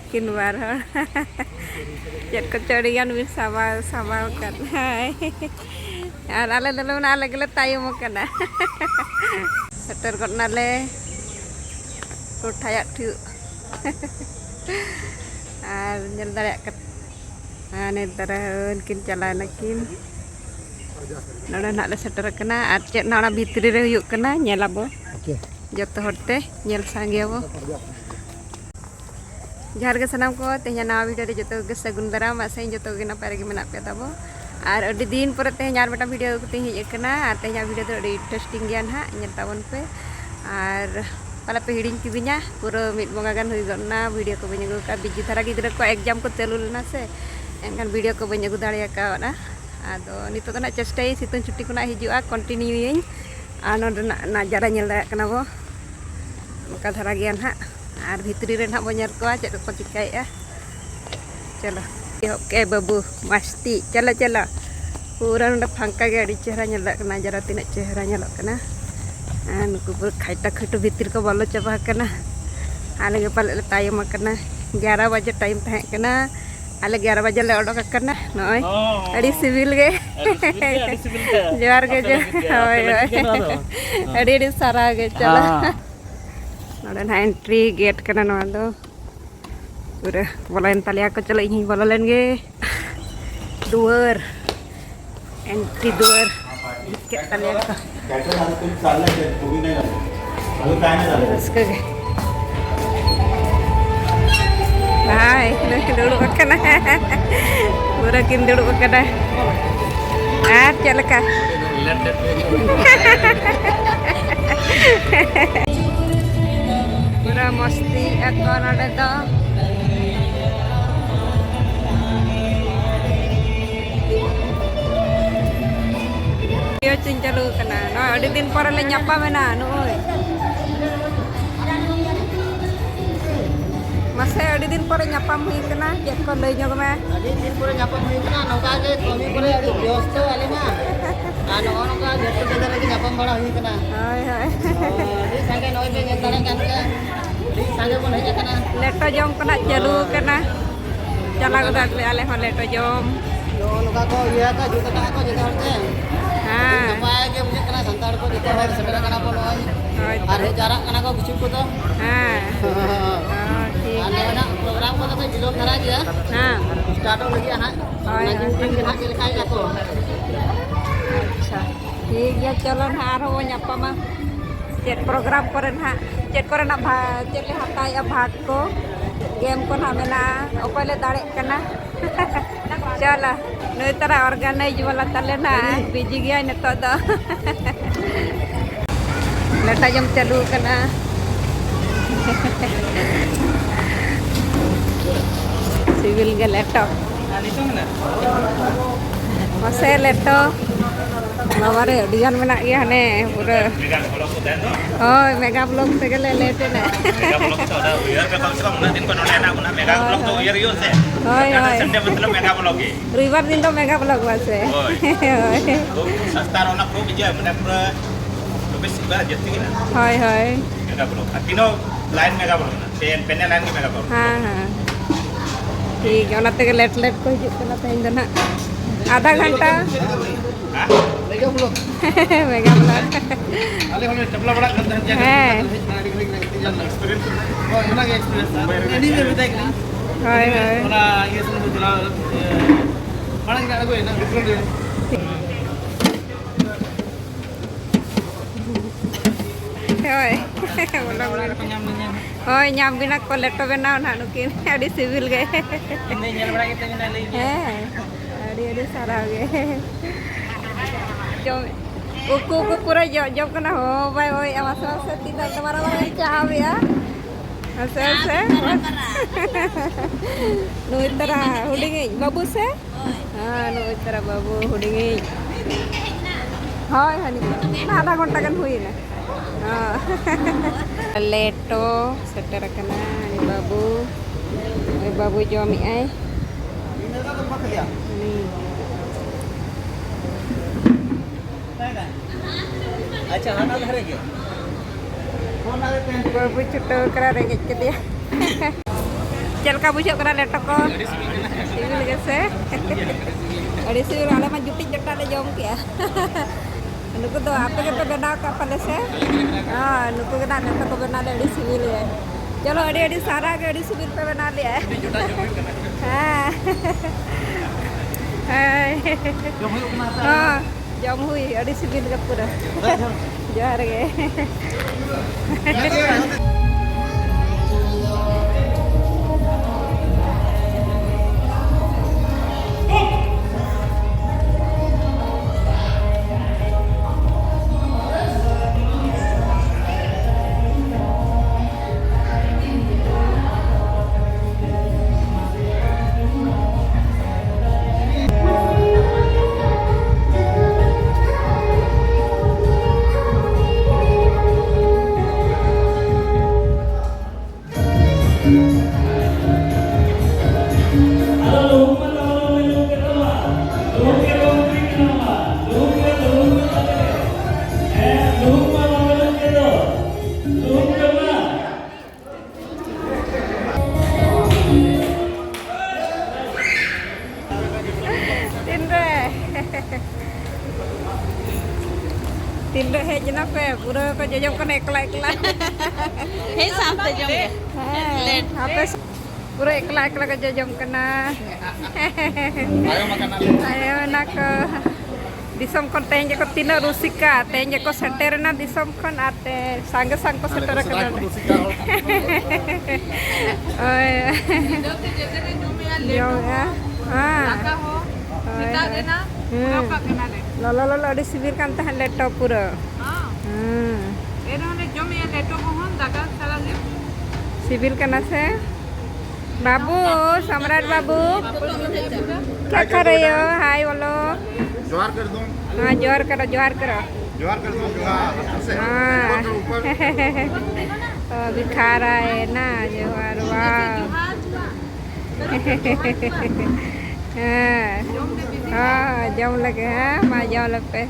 नुकिन बार check को चढ़ियान भी सामा करना और आले दले आले गले तायम करना सेटर करना ले कोठाया ठिउ और जल दाड़े ने तरह उनकिन चला नकिन नोडे नाले सेटर करना और चेक ना भितरी रे हुयुग करना नेलाबो जतो हरते नेल सांगेबो जहर के सनाम को तेज नवा वीडियो रे जतो के सगुन दाराम आसे जतो के नपाय रे मेना पे ताबो और अडी दिन पर तेज यार बेटा वीडियो को तेज हेकना और तेज वीडियो तो अडी इंटरेस्टिंग गया ना नेल ताबन पे और पाला पे हिडिंग किबिना पूरा मिड बंगा गान हुई गना वीडियो को बन अगू का बिजी थारा गिद्रा को एग्जाम को चालू लेना से एनखान वीडियो को बन अगू दाड़े कावना आदो नितो तो ना चेष्टाई सितुन छुट्टी को ना हिजुआ कंटिन्यूइंग आ नोडे ना जरा नेल दाया कना बो का धारा गया ना और भितरी रे ना बो को चेक को चिकाया चलो ओके बाबू मस्ती चलो चलो पूरा नोडे फांका गे अड़ी चेहरा नेल कना जरा तिना चेहरा नेलक कना नुकु पूरा खाइटा खटू भितर को बोलो चाबा कना आले गे पाले टाइम कना 11 बजे टाइम तहे कना आले 11 बजे ले ओडक कना नय अड़ी सिविल गे जोर गे जो होय अड़ी अड़ी सारा गे चलो नोडे ना एंट्री गेट कना नवा दो पूरा बोलाइन तालिया को चलो इन बोला लेन गे दुआर एंट्री दुआर के तालिया को उसके हाय दुड़ुब कना पूरा किन दुड़ुब कना आर चलका पूरा मस्ती ako nade do yo cincalu kana no adi din pore le nyapa mena no mase adi din pore nyapam hui kana cek ko lei nyog me adi din pore nyapam hui kana noka ge kami pore adi byosto ale ma ano noka jeto jeda lagi nyapam bada hui kana hoy hoy di sange noi be ngendare kan ke di sange bon heja kana leto jom kana chalu kana chala ko dale ale ho leto jom yo noka ko iya ka juta ka ko jeda horte हां नपाय के मुझे कना संताड़ को जतो हर shutter कना को नय और हे जारा कना को किछु को तो हां हां ठीक है ना प्रोग्राम को तो बिलोंग धरा गया हां स्टार्ट हो गया ना हां दिन के ना के लिखाई जा को अच्छा ठीक है चलो ना आरो न्यापा मा चेट प्रोग्राम करे ना चेट करे ना चेट ले हताय भाग को गेम को ना मेना ओपले दाड़े कना चला नई तरह ऑर्गेनाइज वाला तले ना बिजी गया नितो दो लेटा जम चालू कना सिविल गे लेटो मसे लेटो बाबारे अडियान मेना गया हने पूरा ओय मेगा ब्लॉग से गेले लेटे ने मेगा ब्लॉग तो दा उयर पे कम से कम दिन को नोले ना गुना मेगा ब्लॉग तो उयर यो से ओय ओय संडे मतलब मेगा ब्लॉग है रविवार दिन तो मेगा ब्लॉग वासे ओय सस्ता रोना को बिजे मने पूरा तो बेसी बार जति ना होय होय मेगा ब्लॉग तीनो लाइन मेगा ब्लॉग ना पेन लाइन की मेगा ब्लॉग हां हां ठीक है ओना ते लेट लेट को हिजु कना तेन दना आधा घंटा मेगा ब्लॉग मेगा ब्लॉग आले होने चपला बड़ा करते हैं एक्सपीरियंस ओना के एक्सपीरियंस एनी में बताए कि हाय हाय ओना ये सुन बुझला माने का कोई ना डिफरेंट होय बोला बोला को nyam होय nyam बिना को लेटो बना ना नुकिन अडी सिविल गए नहीं नेल बड़ा के बिना ले अडी अडी सारा गए जो उको को पूरा जब करना हो भाई भाई आवाज से तीन तुम्हारा वाला चाह या ऐसे ऐसे नो इतना हुडिंगे बाबू से हां नो इतना बाबू हुडिंगे हाय हनी आधा घंटा कन हुई ना हां लेटो सेटर कना बाबू बाबू जमी आई अच्छा हाँ ना धरे के बाबू छुट्टो करा रे के दिया चलका बुझे करा लेटो को सिविल कैसे अड़ी सिविल आले में जुटी जट्टा ले जम किया नुकु तो आप के तो बनाओ का पले से हां नुकु के ना लेटो को बना ले अड़ी सिविल है चलो अड़ी अड़ी सारा के अड़ी सिविल पे बना लिया है हां हां जम हुई अड़ी सिविल का पूरा जोहार गे तीन रे हेज ना पे पूरा को जजम को एकला एकला हे सामते जम के लेट आपे पूरा एकला एकला को जजम करना आयो ना को दिसम kon तेंजे को तीन रुसिका तेंजे को सेटर ना दिसम kon आते संग संग को सेटर करना ओए यो या हां kita देना apa kena le लो अड़ी civil kan tahan leto pura एनो ले जम ये लेटो को हम दाका साला ले सिविल करना से बाबू सम्राट बाबू क्या कर रहे हो हाय बोलो जोहार कर दूं हाँ जोहार करो जोहार कर दूं जोहार हाँ अभी खा रहा है ना जोहार वाह हाँ जम लगे हैं माँ जम लग पे